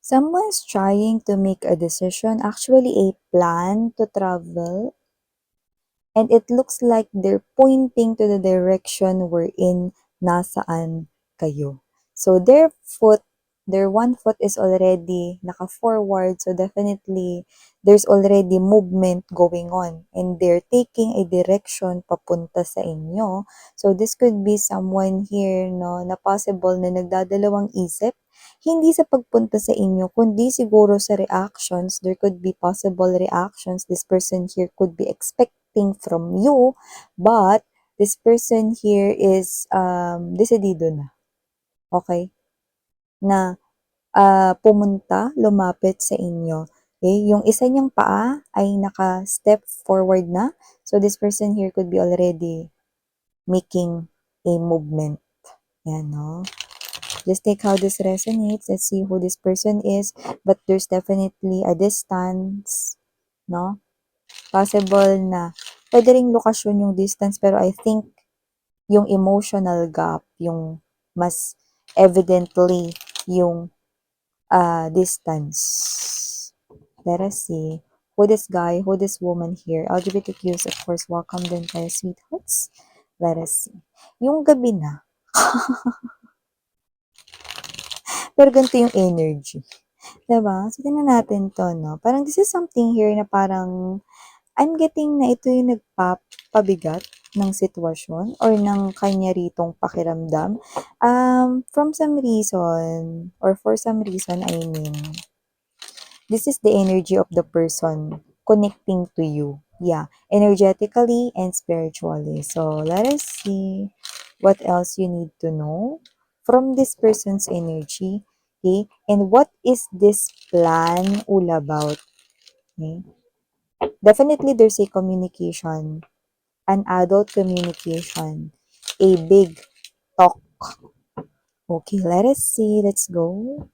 Someone's trying to make a decision, actually a plan to travel, and it looks like they're pointing to the direction we're in, nasaan kayo. So their one foot is already naka-forward, so definitely there's already movement going on and they're taking a direction papunta sa inyo. So this could be someone here, no, na possible na nagdadalawang isip, hindi sa pagpunta sa inyo, kundi siguro sa reactions. There could be possible reactions this person here could be expecting from you, but this person here is decidido na. Okay? Na pumunta, lumapit sa inyo. Okay? Yung isa niyang paa ay naka-step forward na. So this person here could be already making a movement. Yan, no? Just take how this resonates. Let's see who this person is. But there's definitely a distance, no? Possible na pwede ring lokasyon yung distance, pero I think yung emotional gap, yung mas evidently yung distance. Let us see who this guy, who this woman here. LGBTQs, of course, welcome din kayo, sweethearts. Let us see. Yung gabi na. Pero ganito yung energy. Diba? So, tingnan natin to, no? Parang this is something here na parang I'm getting na ito yung nagpapabigat ng sitwasyon or ng kanya ritong pakiramdam. From some reason, or for some reason, I mean, this is the energy of the person connecting to you. Yeah, energetically and spiritually. So, let us see what else you need to know from this person's energy. Okay? And what is this plan all about? Okay? Definitely, there's a communication, an adult communication, a big talk. Okay, let us see. Let's go.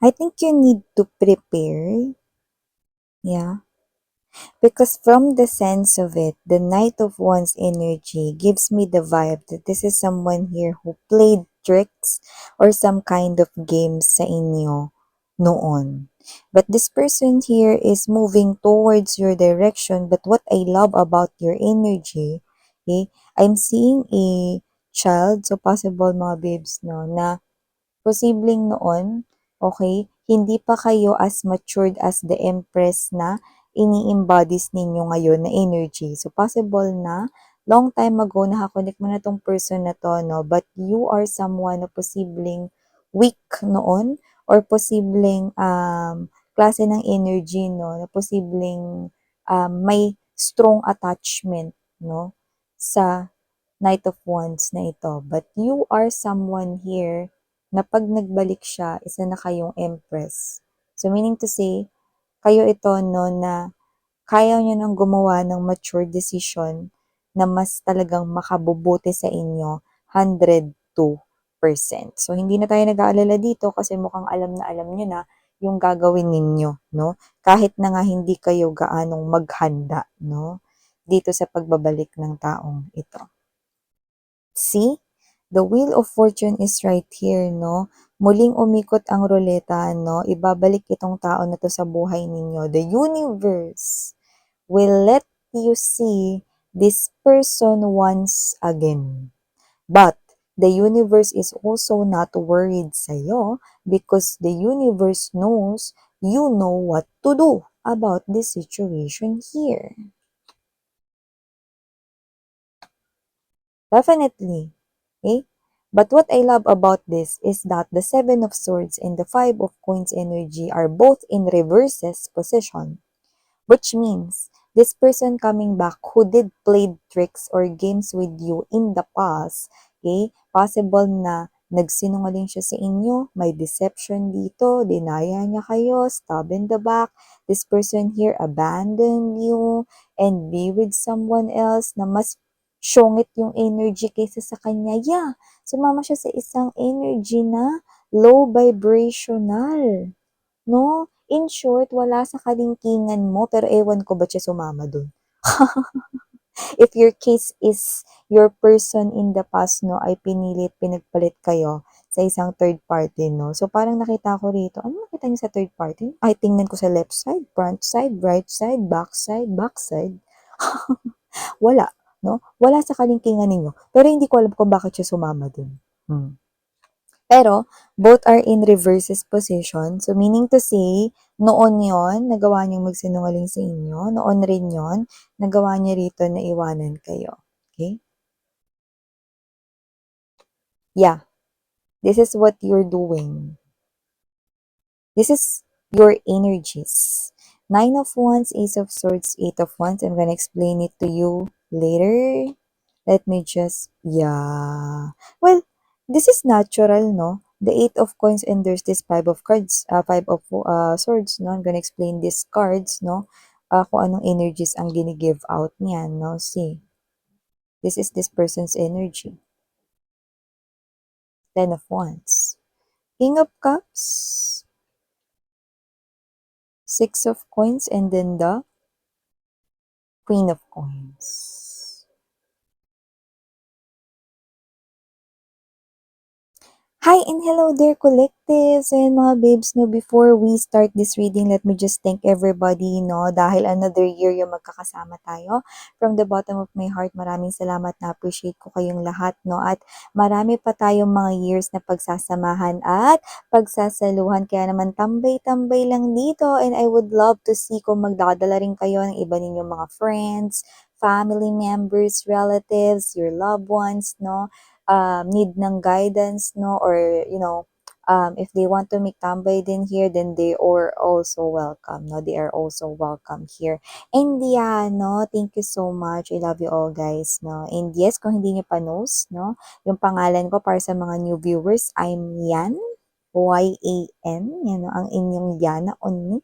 I think you need to prepare. Yeah. Because from the sense of it, the Knight of Wands energy gives me the vibe that this is someone here who played tricks or some kind of games sa inyo noon. But this person here is moving towards your direction. But what I love about your energy, okay, I'm seeing a child, so possible mga babes, no, na posibleng noon, okay, hindi pa kayo as matured as the Empress na ini-embodies ninyo ngayon na energy. So, possible na long time ago, nakakonect mo na tong person na to, no? But you are someone na posibleng weak noon or posibleng klase ng energy, no? Na posibleng may strong attachment, no? Sa Knight of Wands na ito. But you are someone here na pag nagbalik siya, isa na kayong Empress. So, meaning to say, kayo ito, no, na kaya nyo nang gumawa ng mature decision na mas talagang makabubuti sa inyo 102%. So, hindi na tayo nag-aalala dito kasi mukhang alam na alam nyo na yung gagawin ninyo, no? Kahit na nga hindi kayo gaanong maghanda, no? Dito sa pagbabalik ng taong ito. See? The Wheel of Fortune is right here, no? Muling umikot ang ruleta, no? Ibabalik itong tao na to sa buhay ninyo. The universe will let you see this person once again. But the universe is also not worried sa'yo because the universe knows you know what to do about this situation here. Definitely. Okay? But what I love about this is that the Seven of Swords and the Five of Coins energy are both in reverses position, which means this person coming back who did played tricks or games with you in the past, okay, possible na nagsinungaling siya sa inyo, may deception dito, dinaya niya kayo, stab in the back, this person here abandoned you, and be with someone else na mas syungit yung energy kaysa sa kanya. Yeah, sumama siya sa isang energy na low vibrational. No? In short, wala sa kalingkingan mo, pero ewan ko ba't siya sumama dun. If your case is your person in the past, no, ay pinagpalit kayo sa isang third party, no. So, parang nakita ko rito, ano nakita niyo sa third party? Ay, tingnan ko sa left side, front side, right side, back side. Wala, no? Wala sa kalingkingan ninyo. Pero hindi ko alam kung bakit siya sumama dun. Pero, both are in reverses position. So, meaning to say, noon yon nagawa niyang magsinungaling sa inyo. Noon rin yon nagawa niya rito na iwanan kayo. Okay? Yeah, this is what you're doing. This is your energies. Nine of Wands, Ace of Swords, Eight of Wands. I'm gonna explain it to you later. Let me just, yeah. Well, this is natural, no? The Eight of Coins and there's this Five of Cards, Five of Swords, no? I'm gonna explain these cards, no? Kung anong energies ang gini-give out niyan, no? See, this is this person's energy. Ten of Wands. King of Cups. Six of Coins and then the Queen of Coins. Hi and hello there, collectives and mga babes, no, before we start this reading, let me just thank everybody, no, dahil another year yung magkakasama tayo. From the bottom of my heart, maraming salamat, na appreciate ko kayong lahat, no, at marami pa tayong mga years na pagsasamahan at pagsasaluhan, kaya naman tambay-tambay lang dito, and I would love to see kung magdadala rin kayo ng iba ninyong mga friends, family members, relatives, your loved ones, no, need ng guidance, no, or if they want to make tambay din here, then they are also welcome, no, they are also welcome here. And yeah, no, thank you so much, I love you all, guys, no. And yes, kung hindi niyo pa knows, no, yung pangalan ko para sa mga new viewers, I'm Yan, Y-A-N, yan, no, ang inyong Yana Onni.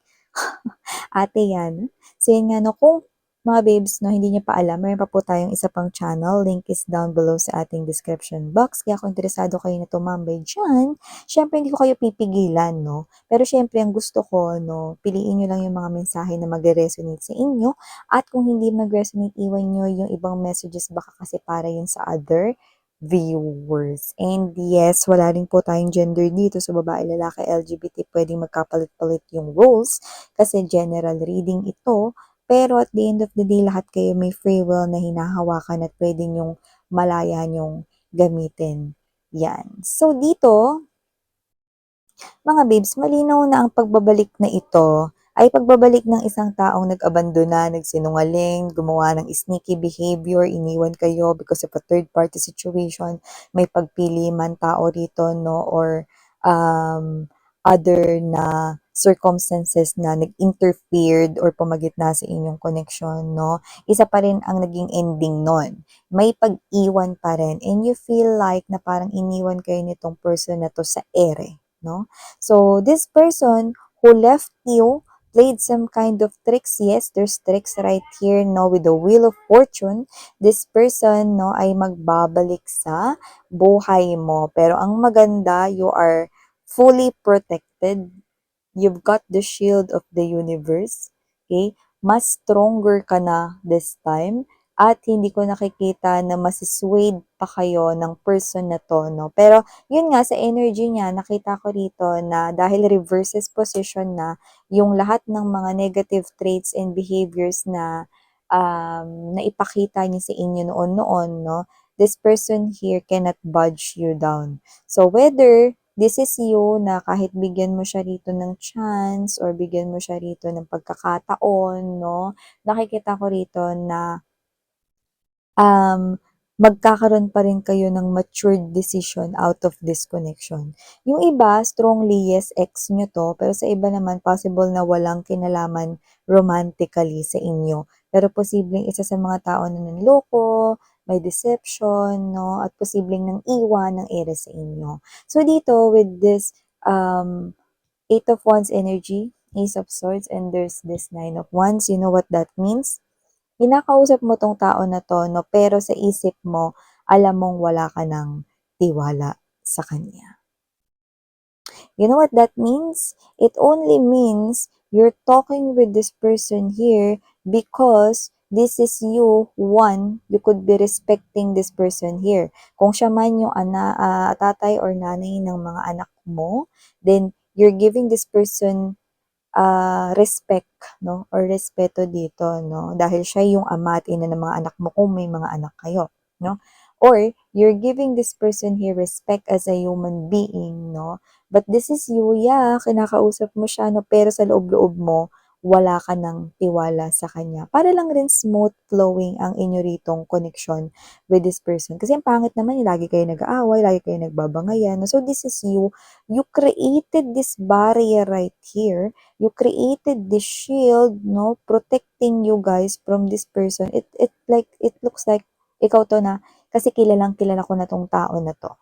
Ate Yan. So yun nga, no, kung mga babes, no, hindi niyo pa alam, mayroon pa po tayong isa pang channel. Link is down below sa ating description box. Kaya kung interesado kayo na tumambay dyan, syempre hindi ko kayo pipigilan, no. Pero syempre, ang gusto ko, no, piliin nyo lang yung mga mensahe na magre-resonate sa inyo. At kung hindi mag-resonate, iwan nyo yung ibang messages, baka kasi para yun sa other viewers. And yes, wala rin po tayong gender dito. So, babae, lalaki, LGBT, pwedeng magkapalit-palit yung roles kasi general reading ito. Pero at the end of the day, lahat kayo may free will na hinahawakan at pwede nyong malaya nyong gamitin. Yan. So, dito, mga babes, malinaw na ang pagbabalik na ito ay pagbabalik ng isang taong nag-abandona, nagsinungaling, gumawa ng sneaky behavior, iniwan kayo because of a third-party situation, may pagpili man tao rito, no, or other na circumstances na nag-interfered or pumagitna sa inyong connection, no, isa pa rin ang naging ending nun. May pag-iwan pa rin and you feel like na parang iniwan kayo nitong person na to sa ere, no? So, this person who left you played some kind of tricks. Yes, there's tricks right here, no, with the Wheel of Fortune. This person, no, ay magbabalik sa buhay mo. Pero ang maganda, you are fully protected. You've got the shield of the universe. Okay? Mas stronger ka na this time. At hindi ko nakikita na masiswayed pa kayo ng person na to, no? Pero, yun nga, sa energy niya, nakita ko rito na dahil reverses position na, yung lahat ng mga negative traits and behaviors na naipakita niya sa inyo noon-noon, no? This person here cannot budge you down. So, whether this is you na kahit bigyan mo siya rito ng chance or bigyan mo siya rito ng pagkakataon, no? Nakikita ko rito na magkakaroon pa rin kayo ng matured decision out of this connection. Yung iba, strongly yes, ex nyo to, pero sa iba naman, possible na walang kinalaman romantically sa inyo. Pero posibleng isa sa mga tao na nanloko, may deception, no? At posibleng nang iwan ng ere sa inyo. So dito, with this Eight of Wands energy, Ace of Swords, and there's this Nine of Wands, you know what that means? Kinakausap mo tong tao na to, no, pero sa isip mo, alam mong wala ka ng tiwala sa kanya. You know what that means? It only means you're talking with this person here because this is you, one, you could be respecting this person here. Kung siya man yung tatay or nanay ng mga anak mo, then you're giving this person respect, no? Or respeto dito, no? Dahil siya yung ama at ina ng mga anak mo kung may mga anak kayo, no? Or you're giving this person here respect as a human being, no? But this is you, yeah, kinakausap mo siya, no? Pero sa loob-loob mo, wala ka ng tiwala sa kanya. Para lang rin smooth flowing ang inyo ritong connection with this person. Kasi ang pangit naman yung lagi kayo nag-aaway, lagi kayo nagbabangayan. No? So this is you. You created this barrier right here. You created this shield, no, protecting you guys from this person. It looks like ikaw to na kasi kilalang kilala ko na tong tao na to.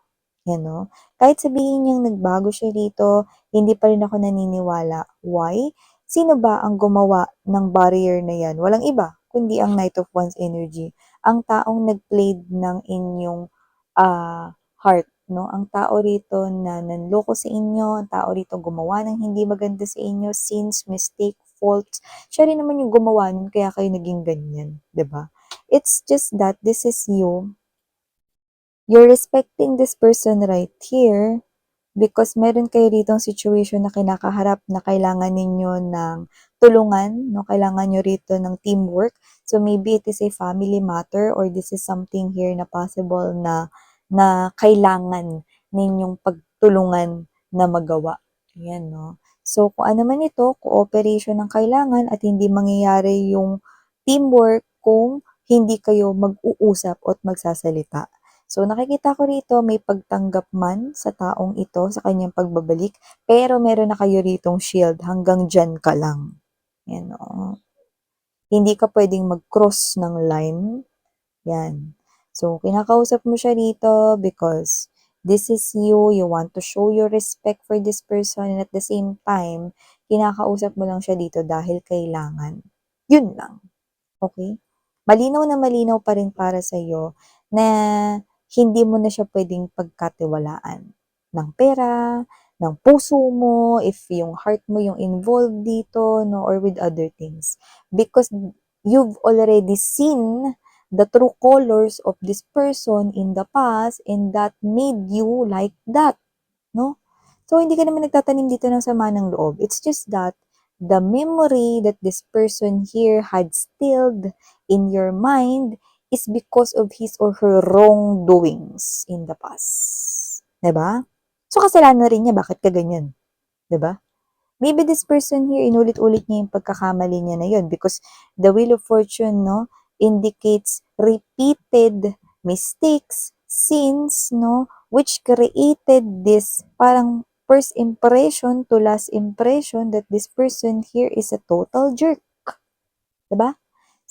Yan, no? Kahit sabihin niyang nagbago siya dito, hindi pa rin ako naniniwala. Why? Sino ba ang gumawa ng barrier na yan? Walang iba, kundi ang Knight of Wands energy. Ang taong nag-played ng inyong heart, no? Ang tao rito na nanloko sa inyo, ang tao rito gumawa ng hindi maganda sa inyo, sins, mistake, faults. Siya rin naman yung gumawa nun, kaya kayo naging ganyan, 'di ba? It's just that this is you. You're respecting this person right here because meron kayo ditong situation na kinakaharap na kailangan ninyo ng tulungan, no? Kailangan nyo rito ng teamwork. So maybe it is a family matter or this is something here na possible na kailangan ninyong pagtulungan na magawa. Ayan, no? So kung ano man ito, cooperation ang kailangan at hindi mangyayari yung teamwork kung hindi kayo mag-uusap at magsasalita. So, nakikita ko rito may pagtanggap man sa taong ito sa kanyang pagbabalik, pero meron na kayo ritong shield, hanggang dyan ka lang. Yan, o. Hindi ka pwedeng mag-cross ng line. Yan. So, kinakausap mo siya rito because this is you want to show your respect for this person, and at the same time, kinakausap mo lang siya dito dahil kailangan. Yun lang. Okay? Malinaw na malinaw pa rin para sa'yo na hindi mo na siya pwedeng pagkatiwalaan ng pera, ng puso mo, if yung heart mo yung involved dito, no, or with other things. Because you've already seen the true colors of this person in the past and that made you like that, no? So, hindi ka naman nagtatanim dito ng sama ng loob. It's just that the memory that this person here had stilled in your mind is because of his or her wrongdoings in the past. 'Di ba? So, kasalanan rin niya, bakit ka ganyan? 'Di ba? Maybe this person here, inulit-ulit niya yung pagkakamali niya na yun because the Wheel of Fortune, no, indicates repeated mistakes, sins, no, which created this parang first impression to last impression that this person here is a total jerk. 'Di ba?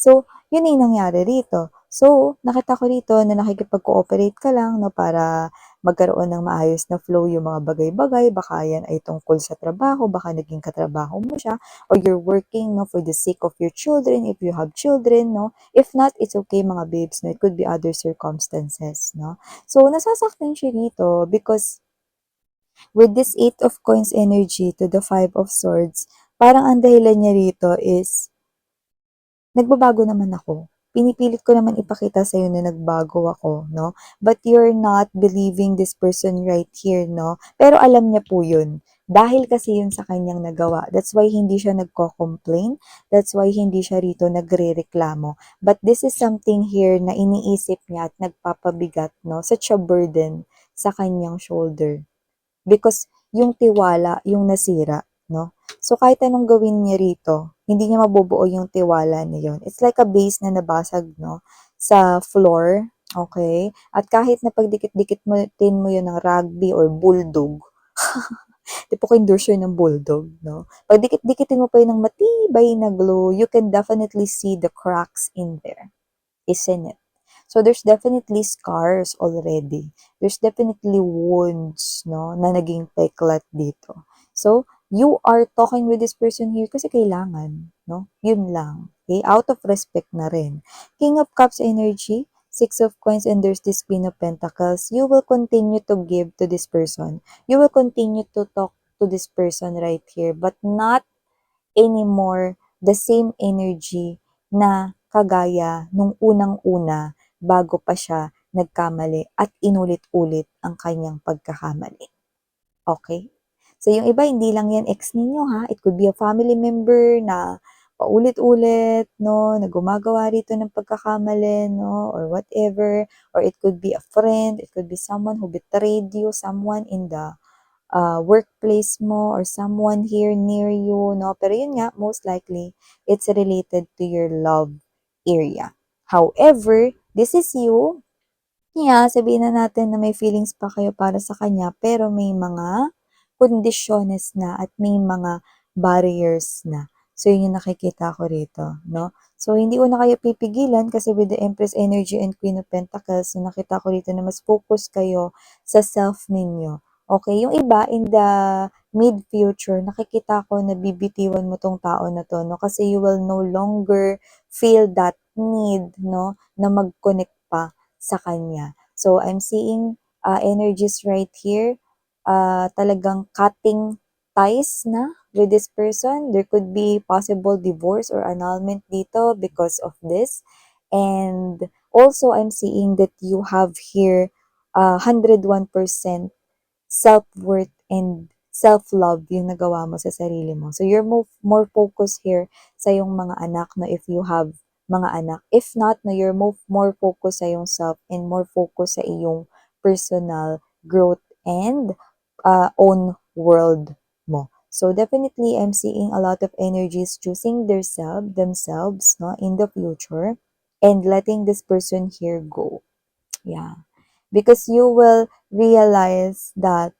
So, yun yung nangyari rito. So, nakita ko rito na nakikipag-cooperate ka lang, no, para magkaroon ng maayos na flow yung mga bagay-bagay. Baka yan ay tungkol sa trabaho, baka naging katrabaho mo siya, or you're working, no, for the sake of your children, if you have children, no. If not, it's okay mga babes, no. It could be other circumstances, no. So, nasasaktan siya rito because with this 8 of Coins energy to the 5 of Swords, parang ang dahilan niya rito is nagbabago naman ako. Pinipilit ko naman ipakita sa'yo na nagbago ako, no? But you're not believing this person right here, no? Pero alam niya po yun. Dahil kasi yun sa kanyang nagawa. That's why hindi siya nagko-complain. That's why hindi siya rito nagre-reklamo. But this is something here na iniisip niya at nagpapabigat, no? Such a burden sa kanyang shoulder. Because yung tiwala, yung nasira, no? So, kahit anong gawin niya rito, hindi niya mabubuo yung tiwala niya yun. It's like a base na nabasag, no? Sa floor, okay? At kahit na pagdikit-dikit mo, tin mo yun ng rugby or bulldog, tipo ko endorser ng bulldog, no? Pag dikit-dikitin mo pa yun ng matibay na glue, you can definitely see the cracks in there. Isn't it? So, there's definitely scars already. There's definitely wounds, no, na naging peklat dito. So, you are talking with this person here kasi kailangan, no? Yun lang. Okay? Out of respect na rin. King of Cups energy, 6 of Coins, and there's this Queen of Pentacles. You will continue to give to this person. You will continue to talk to this person right here, but not anymore the same energy na kagaya nung unang-una bago pa siya nagkamali at inulit-ulit ang kanyang pagkakamali. Okay? So, yung iba, hindi lang yan ex ninyo ha. It could be a family member na paulit-ulit, no, na gumagawa rito ng pagkakamali, no, or whatever. Or it could be a friend, it could be someone who betrayed you, someone in the workplace mo, or someone here near you, no. Pero yun nga, most likely, it's related to your love area. However, this is you. Yeah, sabihin na natin na may feelings pa kayo para sa kanya, pero may mga kondisyones na at may mga barriers na. So, yun yung nakikita ko rito, no? So, hindi ko na kayo pipigilan kasi with the Empress energy and Queen of Pentacles, so nakita ko rito na mas focus kayo sa self ninyo. Okay, yung iba in the mid-future, nakikita ko na bibitiwan mo tong tao na to, no? Kasi you will no longer feel that need, no, na mag-connect pa sa kanya. So, I'm seeing energies right here, talagang cutting ties na with this person. There could be possible divorce or annulment dito because of this. And also, I'm seeing that you have here 101% self-worth and self-love yung nagawa mo sa sarili mo. So, you're more focused here sa yung mga anak, no, if you have mga anak. If not, no, you're more focused sa yung self and more focused sa iyong personal growth and own world mo. So, definitely, I'm seeing a lot of energies choosing themselves, no, in the future and letting this person here go. Yeah. Because you will realize that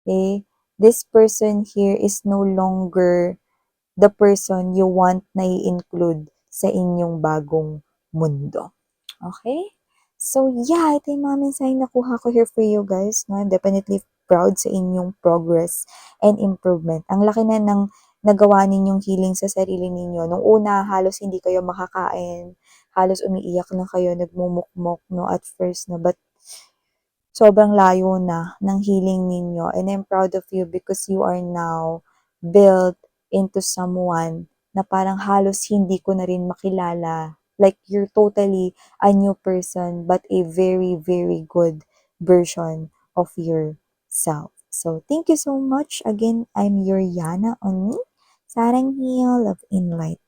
this person here is no longer the person you want na i-include sa inyong bagong mundo. Okay? So, yeah, ito yung mga mensahe nakuha ko here for you guys. No? I'm definitely proud sa inyong progress and improvement. Ang laki na ng nagawa ninyong healing sa sarili ninyo. Nung una, halos hindi kayo makakain. Halos umiiyak na kayo, nagmumukmok, no, at first, no. But sobrang layo na ng healing ninyo. And I'm proud of you because you are now built into someone na parang halos hindi ko na rin makilala. Like, you're totally a new person, but a very, very good version of yourself. So, thank you so much. Again, I'm your Yana Oni. Sarang Heal, Love in Light.